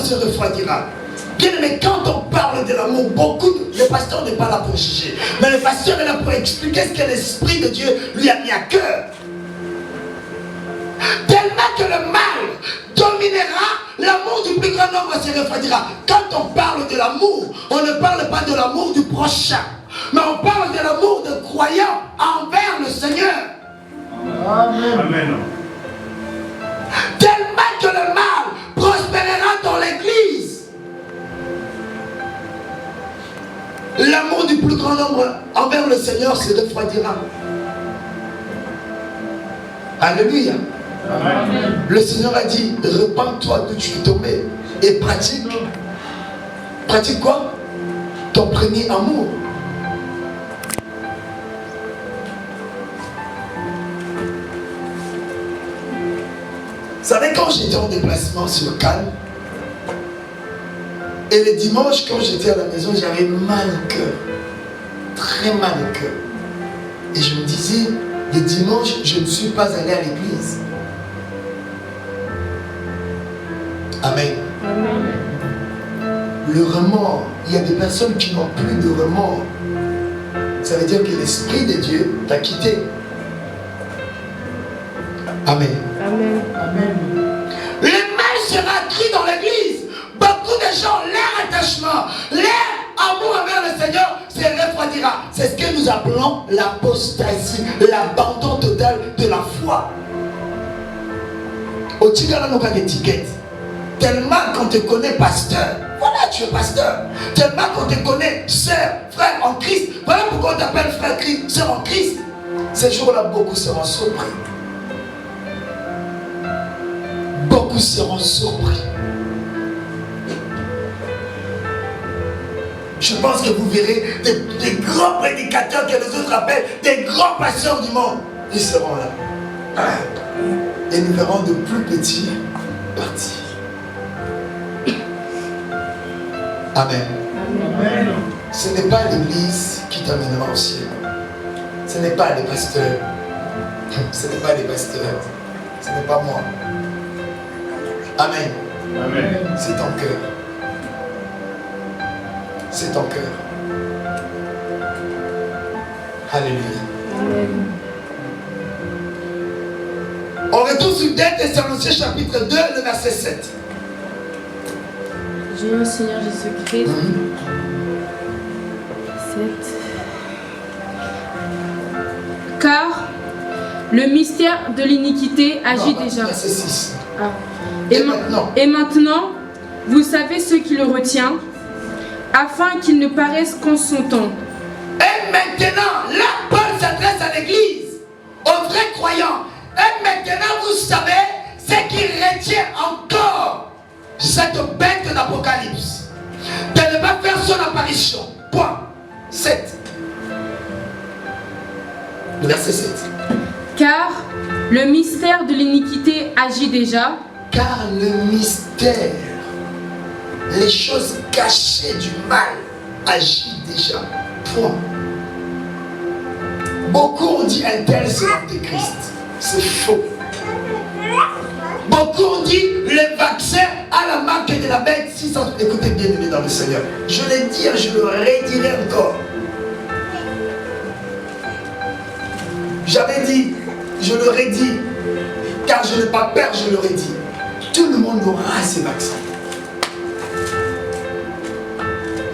se refroidira. Bien aimé, quand on parle de l'amour, le pasteur n'est pas là pour juger. Mais le pasteur est là pour expliquer ce que l'Esprit de Dieu lui a mis à cœur. Tellement que le mal dominera, l'amour du plus grand nombre se refroidira. Quand on parle de l'amour, on ne parle pas de l'amour du prochain, mais on parle de l'amour de croyants envers le Seigneur. Amen. Amen. Tellement que le mal prospérera dans l'Église, l'amour du plus grand nombre envers le Seigneur se refroidira. Alléluia. Amen. Le Seigneur a dit, repens-toi d'où tu es tombé et pratique. Pratique quoi? Ton premier amour. Vous savez, quand j'étais en déplacement sur Cannes, et le dimanche, quand j'étais à la maison, j'avais mal au cœur. Très mal au cœur. Et je me disais, le dimanche, je ne suis pas allé à l'église. Amen. Amen. Le remords, il y a des personnes qui n'ont plus de remords. Ça veut dire que l'Esprit de Dieu t'a quitté. Amen. Amen. Amen. Le mal sera accru dans l'église. Beaucoup de gens, leur attachement, leur amour envers le Seigneur se refroidira. C'est ce que nous appelons l'apostasie, l'abandon total de la foi. Au Tigala, nous avons d'étiquette. Tellement qu'on te connaît pasteur, voilà, tu es pasteur. Tellement qu'on te connaît sœur, frère en Christ, voilà pourquoi on t'appelle frère Christ, sœur en Christ. Ces jours-là, beaucoup seront surpris. Beaucoup seront surpris. Je pense que vous verrez des grands prédicateurs que les autres appellent des grands pasteurs du monde. Ils seront là. Et nous verrons de plus petits partir. Amen. Amen. Ce n'est pas l'église qui t'amènera au ciel. Ce n'est pas les pasteurs. Ce n'est pas les pasteurs. Ce n'est pas moi. Amen. Amen. C'est ton cœur. C'est ton cœur. Alléluia. Amen. On retourne sur 2 Thessaloniciens chapitre 2, le verset 7. J'ai un Seigneur Jésus-Christ. 7. Car le mystère de l'iniquité agit déjà. Verset 6. Ah. Et maintenant, vous savez ce qui le retient, afin qu'il ne paraisse qu'en son temps. Et maintenant, là, Paul s'adresse à l'église, aux vrais croyants. Et maintenant, vous savez ce qui retient encore cette bête d'Apocalypse, de ne pas faire son apparition. Point. 7. Le verset 7. Car le mystère de l'iniquité agit déjà. Car le mystère, les choses cachées du mal, agit déjà. Point. Beaucoup ont dit un tel c'est l'antéchrist. C'est faux. Beaucoup ont dit le vaccin à la marque de la bête 600. Écoutez bien aimé dans le Seigneur. Je l'ai dit, je le redirai encore. J'avais dit, je le redis, car je n'ai pas peur, je le redis. Tout le monde aura ces vaccins.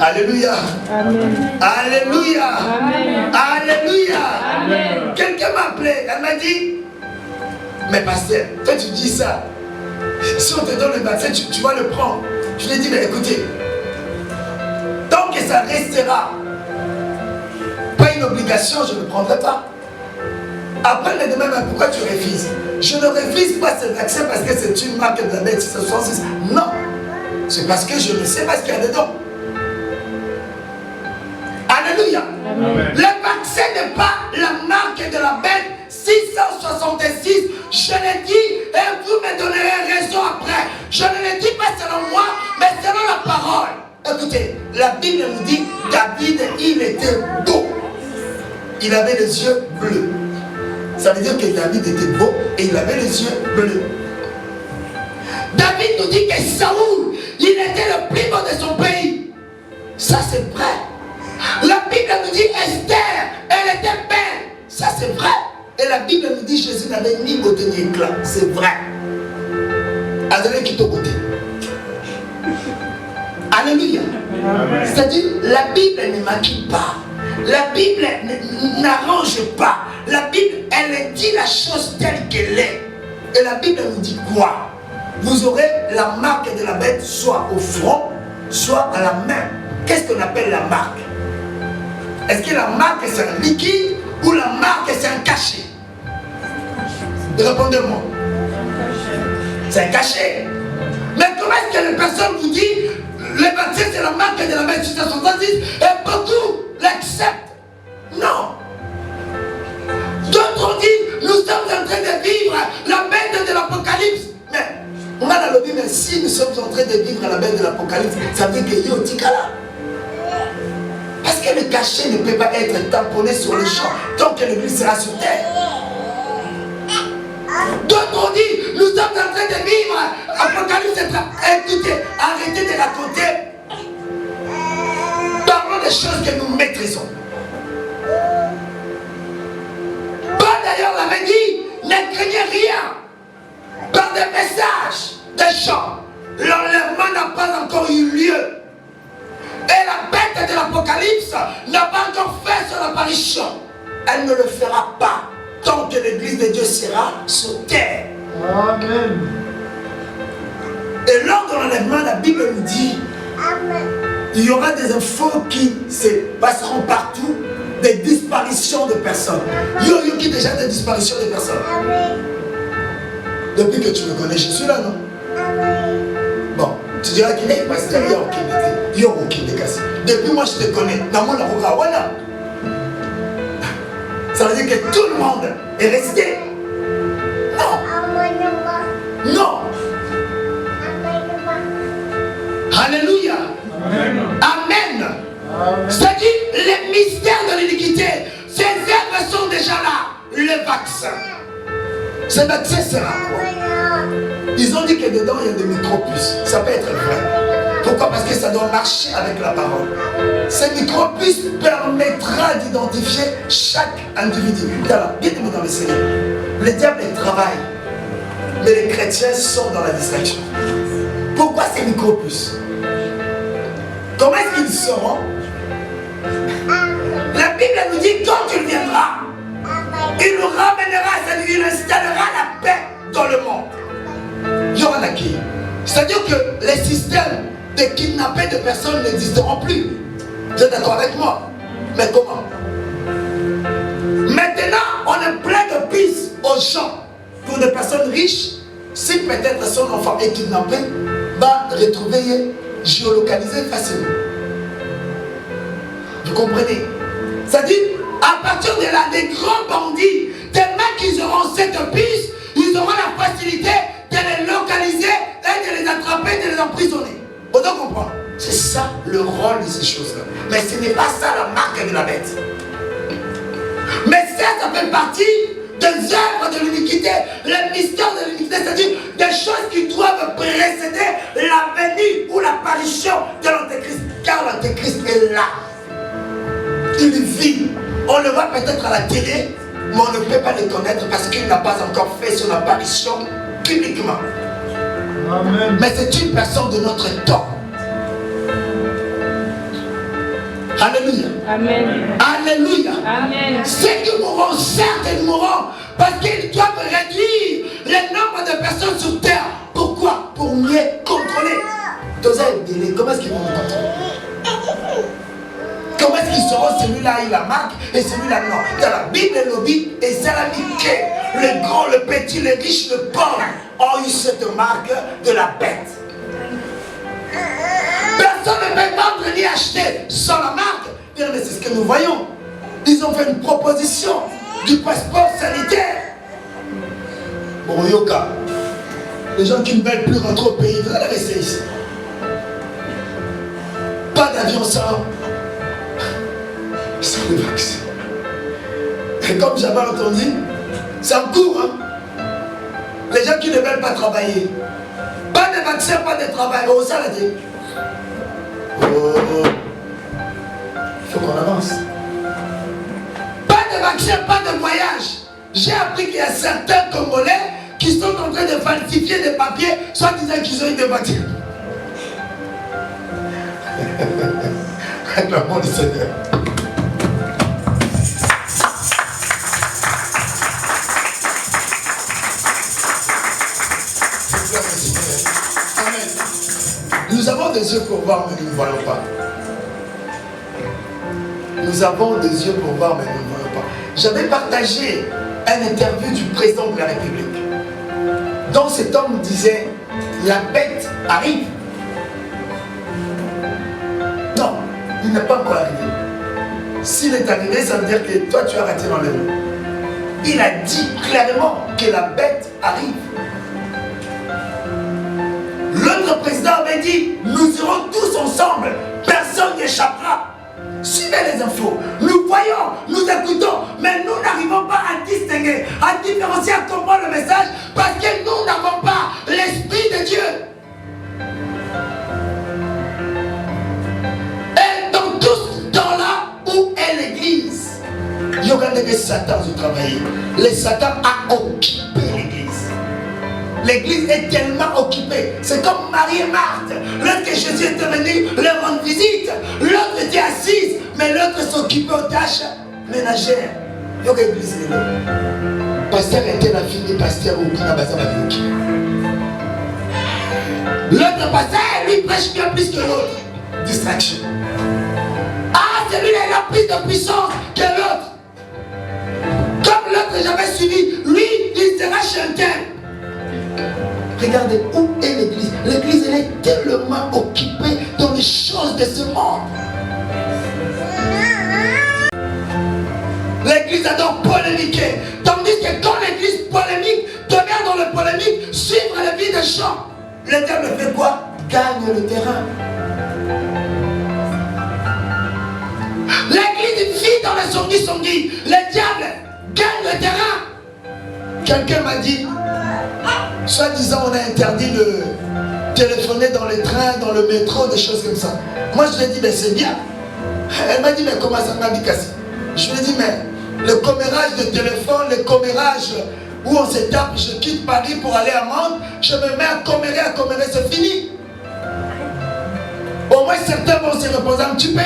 Alléluia. Amen. Alléluia. Amen. Alléluia. Amen. Quelqu'un m'a appelé, elle m'a dit, mais pasteur, toi tu dis ça. Si on te donne le vaccin, tu vas le prendre. Je lui ai dit, mais écoutez, tant que ça restera pas une obligation, je ne le prendrai pas. Après le demain, pourquoi tu refuses? Je ne refuse pas ce vaccin parce que c'est une marque de la bête 666. Non, c'est parce que je ne sais pas ce qu'il y a dedans. Alléluia. Amen. Le vaccin n'est pas la marque de la bête 666. Je l'ai dit et vous me donnerez raison après. Je ne le dis pas selon moi, mais selon la parole. Écoutez, la Bible nous dit David, il était beau. Il avait les yeux bleus. Ça veut dire que David était beau et il avait les yeux bleus. David nous dit que Saoul, il était le plus beau de son pays. Ça c'est vrai. La Bible nous dit Esther, elle était belle. Ça c'est vrai. Et la Bible nous dit Jésus n'avait ni beauté ni éclat. C'est vrai. Adonai qui te côté. Alléluia. C'est-à-dire, la Bible ne maquille pas. La Bible n'arrange pas. La Bible, elle dit la chose telle qu'elle est. Et la Bible nous dit quoi? Vous aurez la marque de la bête soit au front, soit à la main. Qu'est-ce qu'on appelle la marque? Est-ce que la marque c'est un liquide ou la marque c'est un cachet? Répondez-moi. C'est un cachet. Mais comment est-ce que les personnes vous disent le baptême c'est la marque de la bête 670 et beaucoup l'acceptent? Non. D'autres disent nous sommes en train de vivre la bête de l'Apocalypse. Mais on a dans le Bible, si nous sommes en train de vivre la bête de l'Apocalypse, ça veut dire qu'il y a un petit cas là. Parce que le cachet ne peut pas être tamponné sur le champ tant que l'église sera sur terre. D'autres ont dit, nous sommes en train de vivre Apocalypse. Écoutez, arrêtez de raconter. Parlons des choses que nous maîtrisons. Paul d'ailleurs l'avait dit, ne craignez rien. Par des messages, des chants, l'enlèvement n'a pas encore eu lieu. Et la bête de l'Apocalypse n'a pas encore fait son apparition. Elle ne le fera pas tant que l'église de Dieu sera sur terre. Amen. Et lors de l'enlèvement, la Bible nous dit il y aura des infos qui se passeront partout, des disparitions de personnes. Il y a qui déjà des disparitions de personnes. Depuis que tu me connais, je suis là, non? Bon, tu diras qu'il est parce qu'il y a aucun été. Il y a aucun décassé. Depuis moi, je te connais. Dans mon avocat, voilà. Ça veut dire que tout le monde est resté. Non. Non. Alléluia. Amen. Amen. C'est-à-dire, les mystères de l'iniquité, ces œuvres sont déjà là. Le vaccin. Ce vaccin sera quoi? Ils ont dit que dedans il y a des micropuces. Ça peut être vrai. Pourquoi? Parce que ça doit marcher avec la parole. Ces micropuces permettra d'identifier chaque individu. Dites-moi dans le Seigneur. Le diable travaille. Mais les chrétiens sont dans la distraction. Pourquoi ces micropuces? Comment est-ce qu'ils seront? La Bible nous dit quand il viendra, il nous ramènera, c'est-à-dire il installera la paix dans le monde. Il y aura la qui. C'est-à-dire que les systèmes de kidnapping de personnes n'existeront plus. Vous êtes d'accord avec moi? Mais comment? Maintenant, on est plein de pistes aux gens. Pour des personnes riches, si peut-être son enfant est kidnappé, va retrouver géolocalisé facilement. Vous comprenez? C'est-à-dire, à partir de là, des grands bandits, tellement qu'ils auront cette piste, ils auront la facilité de les localiser et de les attraper, de les emprisonner. On doit comprendre. C'est ça le rôle de ces choses-là. Mais ce n'est pas ça la marque de la bête. Mais ça fait partie des œuvres de l'iniquité, les mystères de l'iniquité, c'est-à-dire des choses qui doivent précéder la venue ou l'apparition de l'Antéchrist. Car l'Antéchrist est là. Il vit. On le voit peut-être à la télé, mais on ne peut pas le connaître parce qu'il n'a pas encore fait son apparition publiquement. Amen. Mais c'est une personne de notre temps. Alléluia. Amen. Alléluia. Amen. Ceux qui mourront, certes, ils mourront parce qu'ils doivent réduire le nombre de personnes sur terre. Pourquoi? Pour mieux contrôler. Comment est-ce qu'ils vont nous contrôler? Comment est-ce qu'ils seront? Celui-là, il la marque et celui-là, non. Dans la Bible, le dit, et c'est la Mickey. Le grand, le petit, le riche, le pauvre ont eu cette marque de la bête. Personne ne peut vendre ni acheter sans la marque. Bien, mais c'est ce que nous voyons. Ils ont fait une proposition du passeport sanitaire. Bon, Yoka, les gens qui ne veulent plus rentrer au pays, vous allez rester ici. Pas d'avion sans le vaccin. Et comme j'avais entendu, c'est en cours. Hein? Les gens qui ne veulent pas travailler. Pas vaccin, pas de travail. Oh, ça l'a dit. Oh. Il faut qu'on avance. Pas de vaccin, pas de voyage. J'ai appris qu'il y a certains Congolais qui sont en train de falsifier des papiers, soit disant qu'ils ont eu des vaccins. Acclamons le Seigneur. Amen. Nous avons des yeux pour voir, mais nous ne voyons pas. Nous avons des yeux pour voir, mais nous ne voyons pas. J'avais partagé un interview du président de la République, dont cet homme disait, la bête arrive. Non, il n'est pas encore arrivé. S'il est arrivé, ça veut dire que toi tu as raté l'enlèvement. Il a dit clairement que la bête arrive. L'autre président avait dit, nous irons tous ensemble, personne n'échappera. Suivez les infos, nous voyons, nous écoutons, mais nous n'arrivons pas à distinguer, à différencier, à comprendre le message, parce que nous n'avons pas l'Esprit de Dieu. Et dans tout ce temps-là, où est l'Église? Il y aura des Satan qui travaillent. Le Satan a occupé l'Église. L'église est tellement occupée. C'est comme Marie et Marthe. Lorsque Jésus était venu leur rendre visite, l'autre était assise, mais l'autre s'occupait aux tâches ménagères. Il y a une église là. Pasteur était la fille du pasteur au Kinabaza Babiouki. L'autre pasteur, lui, prêche bien plus que l'autre. Distraction. Ah, celui-là, il a plus de puissance que l'autre. Comme l'autre, j'avais suivi, lui, il sera chanteur. Regardez où est l'église. L'église, elle est tellement occupée dans les choses de ce monde. L'église adore polémiquer. Tandis que quand l'église polémique, demeure dans le polémique, suivre la vie des gens. Le diable fait quoi? Gagne le terrain. L'église vit dans le songui-songui. Le diable gagne le terrain. Quelqu'un m'a dit, soi-disant, on a interdit de téléphoner dans les trains, dans le métro, des choses comme ça. Moi, je lui ai dit, mais c'est bien. Elle m'a dit, mais comment ça m'a dit cassé? Je lui ai dit, mais le commérage de téléphone, le commérage où on se tape, je quitte Paris pour aller à Mantes, je me mets à commérer, c'est fini. Au moins, certains vont se reposer un petit peu.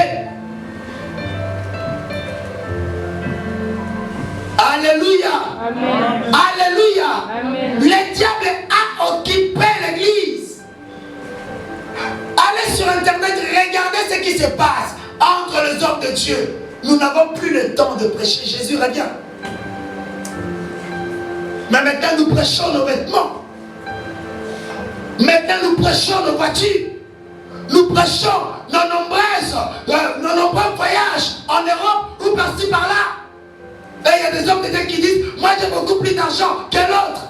Alléluia. Amen. Alléluia. Amen. Le diable a occupé l'église. Allez sur internet, regardez ce qui se passe entre les hommes de Dieu. Nous n'avons plus le temps de prêcher. Jésus revient. Mais maintenant nous prêchons nos vêtements. Maintenant nous prêchons nos voitures. Nous prêchons nos nombreux voyages en Europe ou par-ci par-là. Et il y a des hommes de Dieu qui disent, moi j'ai beaucoup plus d'argent que l'autre.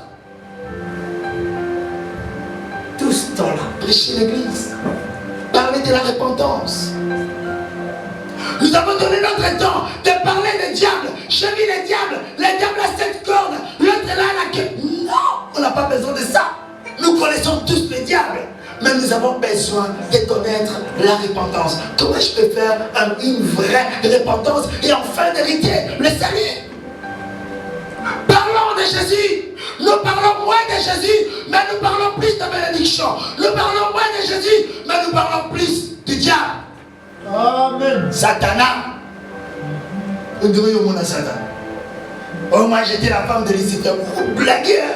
Tout ce temps-là, prêcher l'église. Parler de la repentance. Nous avons donné notre temps de parler des diables. Je vis les diables. Les diables à cette corde. L'autre là, la queue. Non, on n'a pas besoin de ça. Nous connaissons tous les diables. Mais nous avons besoin de connaître la repentance. Comment je peux faire une vraie repentance et enfin d'hériter le salut? Parlons de Jésus. Nous parlons moins de Jésus, mais nous parlons plus de bénédiction. Nous parlons moins de Jésus, mais nous parlons plus du diable. Amen. Satana. On dirait au monde à Satan. Oh, moi j'étais la femme de Lucifer. Vous blaguez, hein?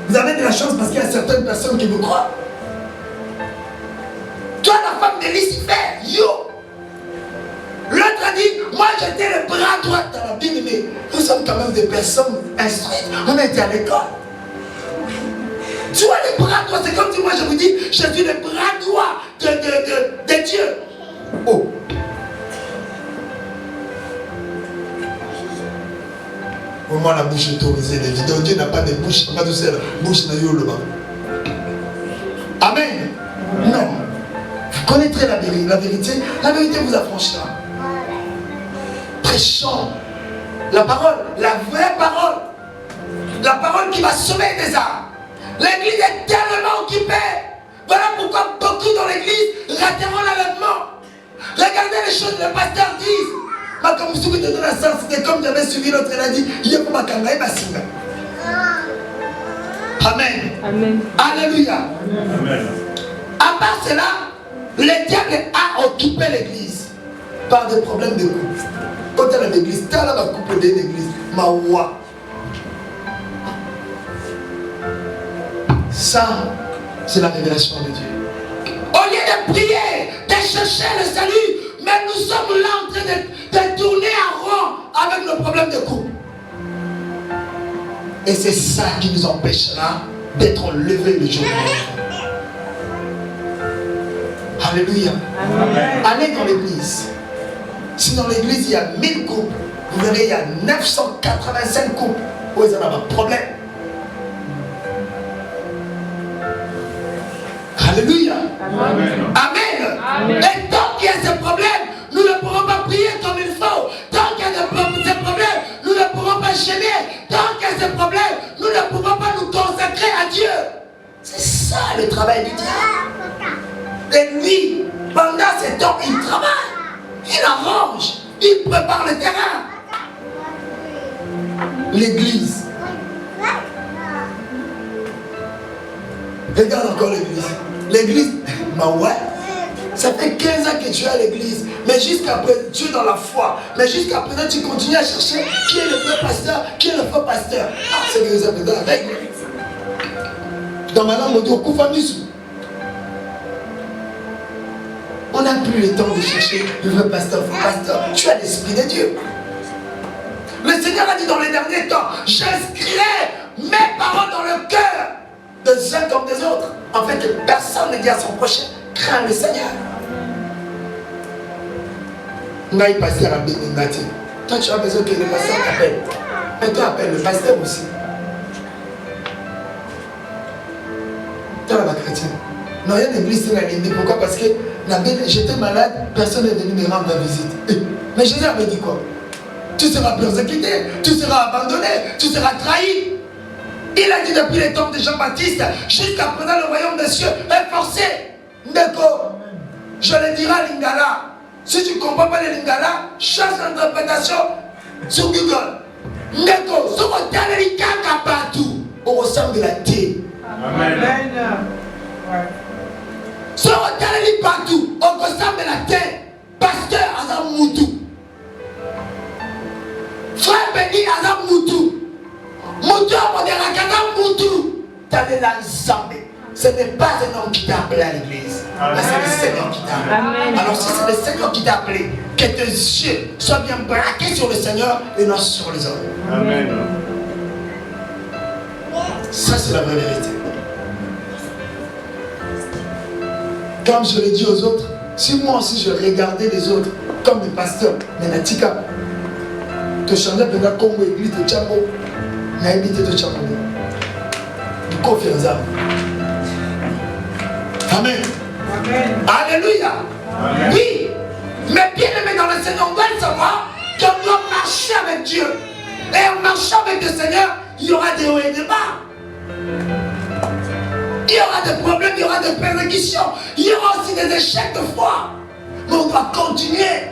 Vous avez de la chance parce qu'il y a certaines personnes qui vous croient. Toi, la femme de Lucifer, yo. L'autre a dit, moi j'étais le bras droit dans la Bible, mais nous sommes quand même des personnes instruites. On a été à l'école. Tu vois, le bras droit, c'est comme si moi je vous dis, je suis le bras droit de Dieu. Oh. Au moins la bouche est autorisée. Les vidéos, Dieu n'a pas de bouche, pas de seule bouche n'a eu le bas. Amen. Non. Vous connaîtrez la vérité. La vérité vous affranchira. Prêchons la parole, la vraie parole. La parole qui va sauver des âmes. L'église est tellement occupée. Voilà pourquoi beaucoup dans l'église rateront l'enlèvement. Regardez les choses que les pasteurs disent. Ma comme si vous étiez dans la salle, c'était comme j'avais suivi l'autre, il a dit, il y a pour ma kangaï, ma singa. Amen. Amen. Alléluia. Amen. À part cela, le diable a occupé l'église par des problèmes de couple. Quand tu es dans l'église, tu as la couple de l'église. Ma ouah. Ça, c'est la révélation de Dieu. Au lieu de prier, de chercher le salut, mais nous sommes là en train de tourner en rond avec nos problèmes de couple. Et c'est ça qui nous empêchera d'être levés le jour. Alléluia. Amen. Allez dans l'église. Si dans l'église il y a 1000 couples, vous verrez il y a 985 couples où ils en ont un problème. Alléluia. Amen. Amen. Amen. Et tant qu'il y a ces problèmes, nous ne pourrons pas prier comme il faut. Tant qu'il y a ces problèmes, nous ne pourrons pas gêner. Tant qu'il y a ces problèmes, nous ne pourrons pas nous consacrer à Dieu. C'est ça le travail du diable. Et lui, pendant ce temps, il travaille. Il arrange. Il prépare le terrain. L'église. Regarde encore l'église. L'église, bah ouais. Ça fait 15 ans que tu es à l'église. Mais jusqu'à présent, tu es dans la foi. Mais jusqu'à présent, tu continues à chercher qui est le vrai pasteur, qui est le faux pasteur. Ah, c'est l'église à présent avec. Dans ma langue, on dit au Koufamisou. On n'a plus le temps de chercher le vrai pasteur, le faux pasteur. Tu as l'esprit de Dieu. Le Seigneur a dit dans les derniers temps, j'inscrirai mes paroles dans le cœur des uns comme des autres. En fait, personne ne dit à son prochain, crains le Seigneur. Ngaï pasteur a béni. Toi, tu as besoin que le pasteur t'appelle. Mais toi, appelle le pasteur aussi. Toi, la chrétienne. Non, il y a une église qui l'a dit. Pourquoi? Parce que j'étais malade, personne n'est venu me rendre visite. Mais Jésus avait dit quoi? Tu seras persécuté, tu seras abandonné, tu seras trahi. Il a dit depuis les temps de Jean-Baptiste, jusqu'à présent le royaume des cieux est forcé. Ndeko, je le dirai à Lingala. Si tu ne comprends pas le Lingala, change l'interprétation sur Google. Ndeko, ce qu'on t'a dit partout, on ressemble de la thé. Amen. Ce qu'on t'a dit partout, on ressemble de la thé. Pasteur Azam Moutou. Frère Béni Azam Moutou. Moutou Amoderakazam Moutou. T'as de l'ensemble. Ce n'est pas un homme qui t'a appelé à l'église, mais c'est le Seigneur qui t'a appelé. Alors si c'est le Seigneur qui t'a appelé, que tes yeux soient bien braqués sur le Seigneur et non sur les hommes. Amen. Ça c'est la vraie vérité. Comme je l'ai dit aux autres, si moi aussi je regardais les autres comme des pasteurs, mais Natika, te changer pendant Congo église de Tchango, n'a habité de Tchango. Du confiance. Amen. Amen. Alléluia. Amen. Oui. Mais bien aimé dans le Seigneur, on doit le savoir qu'on doit marcher avec Dieu. Et en marchant avec le Seigneur, il y aura des hauts et des bas. Il y aura des problèmes, il y aura des persécutions. Il y aura aussi des échecs de foi. Mais on doit continuer.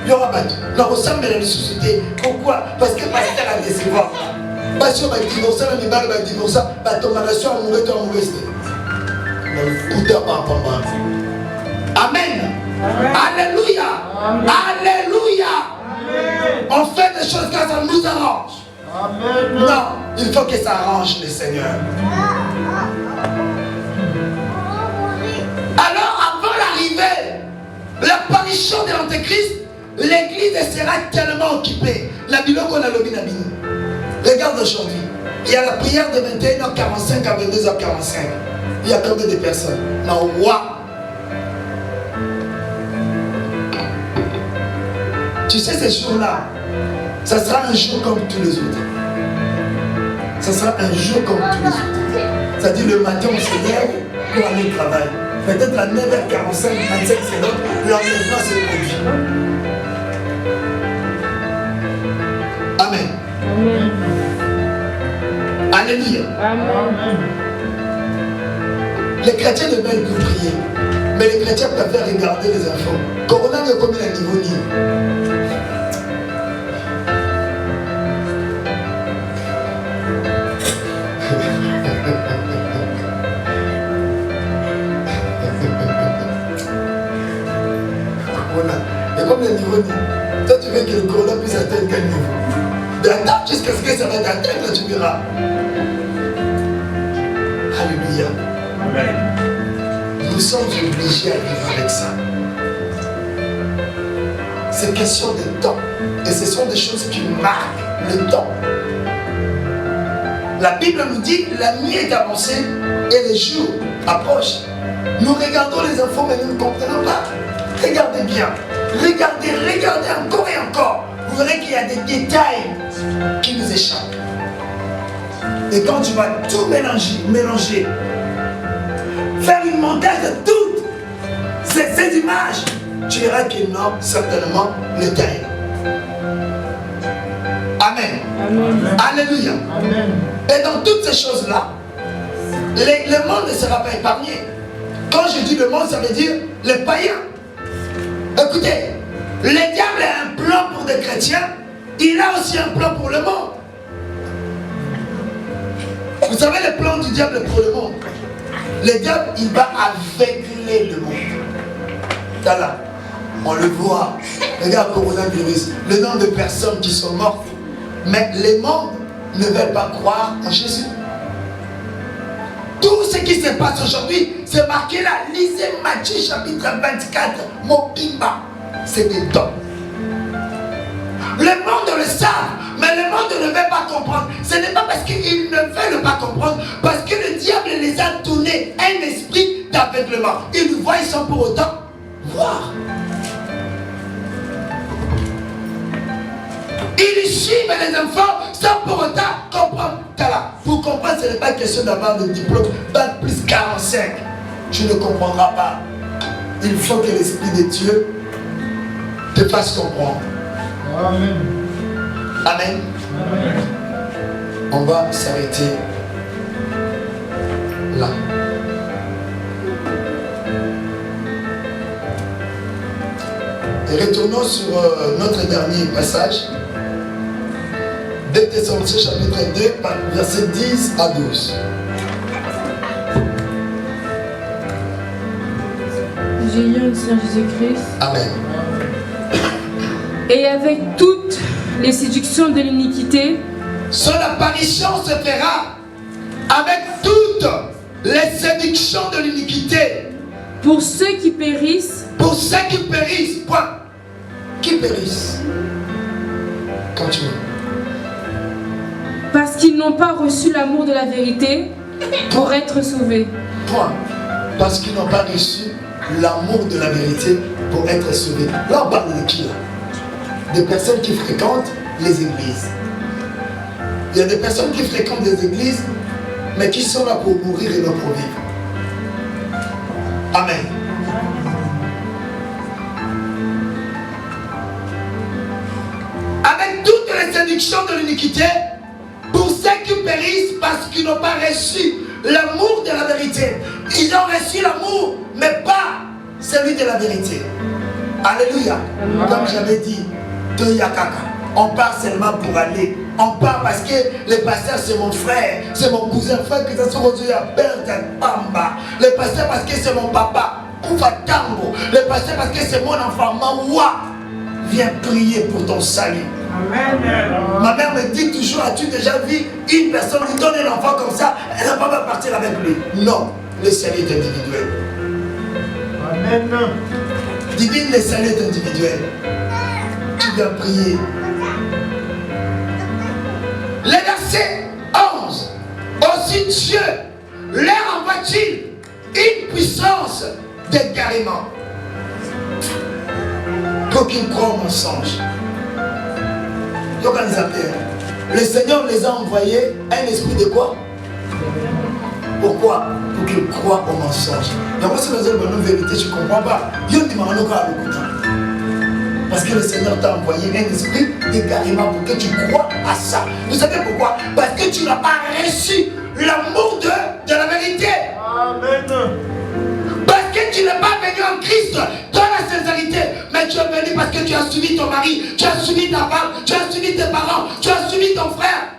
Il y aura battu. On ressemble à la société. Pourquoi? Parce que le pasteur a décevant. Parce qu'on va divorcer, on va divorcer, ton relation amoureuse, tu es amoureuse. Amen. Alléluia. Alléluia. On fait des choses quand ça nous arrange. Amen. Non, il faut que ça arrange le Seigneur. Alors, avant l'arrivée, l'apparition de l'Antéchrist, l'église sera tellement occupée. La Bible qu'on a lobby Nabini. Regarde aujourd'hui, il y a la prière de 21h45 à 22h45. Il y a combien de personnes? Non, wow. Tu sais, ces jours-là, ça sera un jour comme tous les autres. Ça sera un jour comme tous les autres. C'est-à-dire le matin, on se lève pour aller au travail. Peut-être à 9h45, 25 secondes, l'enlèvement se produit. Amen. Alléluia. Amen. Les chrétiens ne veulent plus prier. Mais les chrétiens préfèrent regarder les enfants. Corona est comme un niveau ni. Et comme le niveau ni. Toi tu veux que le corona puisse atteindre quel niveau? D'attendre jusqu'à ce que ça va t'atteindre, tu verras. Alléluia. Amen. Nous sommes obligés à vivre avec ça. C'est question de temps. Et ce sont des choses qui marquent le temps. La Bible nous dit que la nuit est avancée et les jours approchent. Nous regardons les enfants mais nous ne comprenons pas. Regardez bien. Regardez encore et encore. Vous verrez qu'il y a des détails qui nous échappent. Et quand tu vas tout mélanger, faire une montage de toutes ces images, tu verras qu'il n'a certainement le taille. Amen. Amen. Alléluia. Amen. Et dans toutes ces choses-là, le monde ne sera pas épargné. Quand je dis le monde, ça veut dire les païens. Écoutez, le diable a un plan pour des chrétiens, il a aussi un plan pour le monde. Vous savez le plan du diable pour le monde? Le diable, il va aveugler le monde. Là, on le voit. Regarde le coronavirus, le nombre de personnes qui sont mortes. Mais les mondes ne veulent pas croire en Jésus. Tout ce qui se passe aujourd'hui, c'est marqué là. Lisez Matthieu chapitre 24, Mopimba. C'est des dons. Le monde le savent, mais le monde ne veut pas comprendre. Ce n'est pas parce qu'ils ne veulent pas comprendre, parce que le diable les a tournés un esprit d'aveuglement. Ils nous voient, ils sont pour autant voir. Ils suivent les enfants sans pour autant comprendre. Pour comprendre, ce n'est pas question d'avoir le diplôme Bac plus 45. Tu ne comprendras pas. Il faut que l'Esprit de Dieu te fasse comprendre. Amen. Amen. Amen. On va s'arrêter là. Et retournons sur notre dernier passage. 2 Thessaloniciens chapitre 2, versets 10 à 12. J'ai lu au Seigneur Jésus-Christ. Amen. Et avec toutes les séductions de l'iniquité, Son apparition se fera avec toutes les séductions de l'iniquité. pour ceux qui périssent, Pour ceux qui périssent, point. Qui périssent. Continue. parce qu'ils n'ont pas reçu l'amour de la vérité pour être sauvés. Point. Parce qu'ils n'ont pas reçu l'amour de la vérité pour être sauvés. Là, on parle de qui là? Des personnes qui fréquentent les églises. Il y a des personnes qui fréquentent des églises, mais qui sont là pour mourir et non pour vivre. Amen. Avec toutes les séductions de l'iniquité, pour ceux qui périssent parce qu'ils n'ont pas reçu l'amour de la vérité. Ils ont reçu l'amour, mais pas celui de la vérité. Alléluia. Comme j'avais dit, de Yakaka, on part seulement pour aller. On part parce que le pasteur c'est mon frère, c'est mon cousin, frère que ça se retrouve à Pamba. Le pasteur parce que c'est mon papa, Koufa Tango. Le pasteur parce que c'est mon enfant, Mawa. Viens prier pour ton salut. Amen. Ma mère me dit toujours, as-tu déjà vu une personne lui donner un enfant comme ça, elle n'a pas va partir avec lui? Non, le salut est individuel. Amen. Divine, le salut est individuel. Tu dois prier. Le verset 11. Aussi Dieu leur envoie-t-il une puissance d'égarement pour qu'ils croient au mensonge. Le Seigneur les a envoyés un esprit de quoi? Pourquoi? Pour qu'ils croient au mensonge. Donc si nous avons une vérité, tu ne comprends pas. Parce Parce que le Seigneur t'a envoyé un esprit d'égarement pour que tu crois à ça. Vous savez pourquoi? Parce que tu n'as pas reçu l'amour de la vérité. Amen. Parce que tu n'es pas venu en Christ dans la sincérité, mais tu es venu parce que tu as suivi ton mari, tu as suivi ta femme, tu as suivi tes parents, tu as suivi ton frère.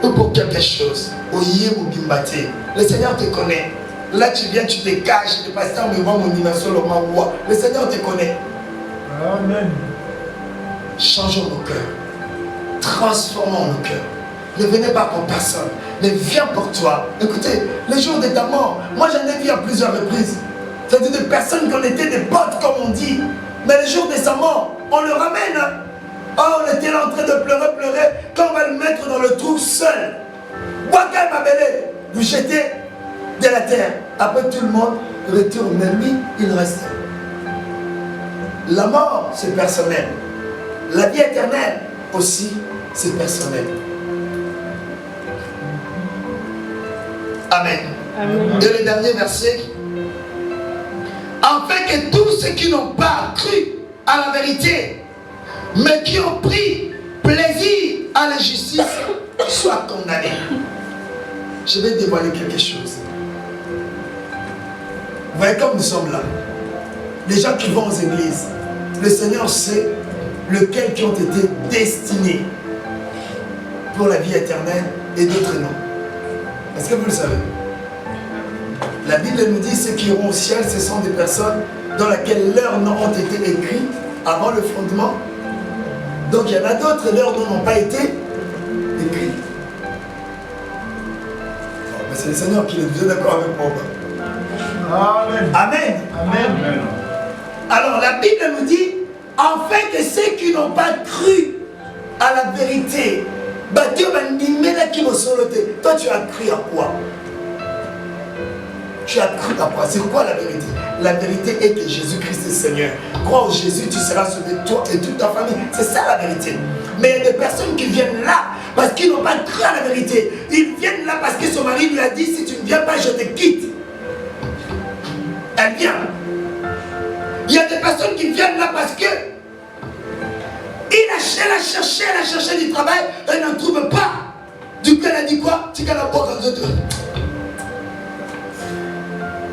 Ou pour quelque chose. Le Seigneur te connaît. Là tu viens, tu te caches, le pasteur me vend mon dimension, le Seigneur te connaît. Amen. Changeons nos cœurs. Transformons nos cœurs. Ne venez pas pour personne, mais viens pour toi. Écoutez, les jours de ta mort, moi j'en ai vu à plusieurs reprises. C'est-à-dire des personnes qui ont été des potes, comme on dit. Mais les jours de sa mort, on le ramène. Oh, on était là en train de pleurer. Quand on va le mettre dans le trou seul. Waka Mabele, vous jetez de la terre. Après tout le monde retourne, mais lui, il reste. La mort, c'est personnel. La vie éternelle aussi, c'est personnel. Amen. Amen. Et le dernier verset. Afin que tous ceux qui n'ont pas cru à la vérité, mais qui ont pris plaisir à l'injustice, soient condamnés. Je vais dévoiler quelque chose. Vous voyez comme nous sommes là. Les gens qui vont aux églises, le Seigneur sait lesquels qui ont été destinés pour la vie éternelle et d'autres non. Est-ce que vous le savez? La Bible nous dit ceux qui iront au ciel, ce sont des personnes dans lesquelles leurs noms ont été écrits avant le fondement. Donc il y en a d'autres, leurs noms n'ont pas été écrits. Bon, mais c'est le Seigneur qui est déjà d'accord avec moi. Amen. Amen. Amen. Alors la Bible nous dit, afin que ceux qui n'ont pas cru à la vérité, toi tu as cru à quoi? Tu as cru à quoi? C'est quoi la vérité? La vérité est que Jésus-Christ est Seigneur. Crois en Jésus, tu seras sauvé, toi et toute ta famille. C'est ça la vérité. Mais il y a des personnes qui viennent là parce qu'ils n'ont pas cru à la vérité. Ils viennent là parce que son mari lui a dit, si tu ne viens pas, je te quitte. Elle vient. Il y a des personnes qui viennent là parce que elle a cherché du travail, elle n'en trouve pas. Du coup, elle a dit quoi? Tu la boire quand autres.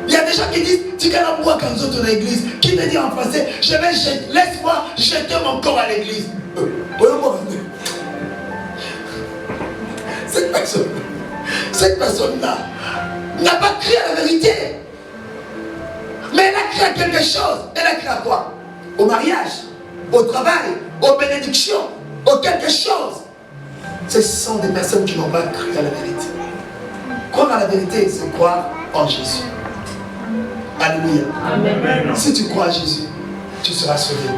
Il y a des gens qui disent, tu la boire quand autres dans l'église. Qui veut dire en français, laisse-moi jeter mon corps à l'église. Cette personne-là n'a pas cru à la vérité. Mais elle a cru à quelque chose. Elle a cru à quoi? Au mariage, au travail, aux bénédictions, au quelque chose. Ce sont des personnes qui n'ont pas cru à la vérité. Croire à la vérité, c'est croire en Jésus. Alléluia. Amen. Si tu crois à Jésus, tu seras sauvé.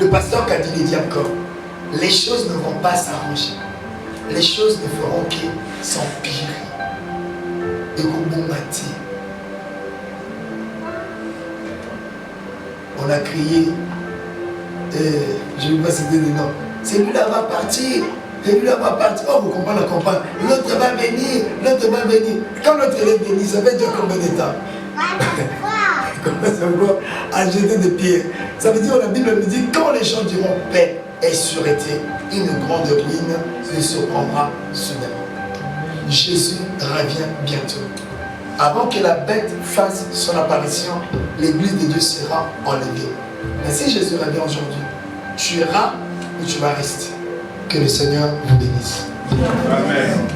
Le pasteur Kadili dit encore, les choses ne vont pas s'arranger. Les choses ne feront que s'empirer. Et comme bâti. On a crié, je ne vais pas citer des noms. Celui-là va partir, celui-là va partir. Oh, vous comprenez la campagne. L'autre va venir, l'autre va venir. Quand l'autre est venu, ça fait déjà combien de temps? Commence encore à jeter des pierres. Ça veut dire, la Bible nous dit, quand les gens diront paix et sûreté, une grande ruine se surprendra soudainement. Jésus revient bientôt. Avant que la bête fasse son apparition, l'église de Dieu sera enlevée. Mais si Jésus revient aujourd'hui, tu iras ou tu vas rester. Que le Seigneur vous bénisse. Amen.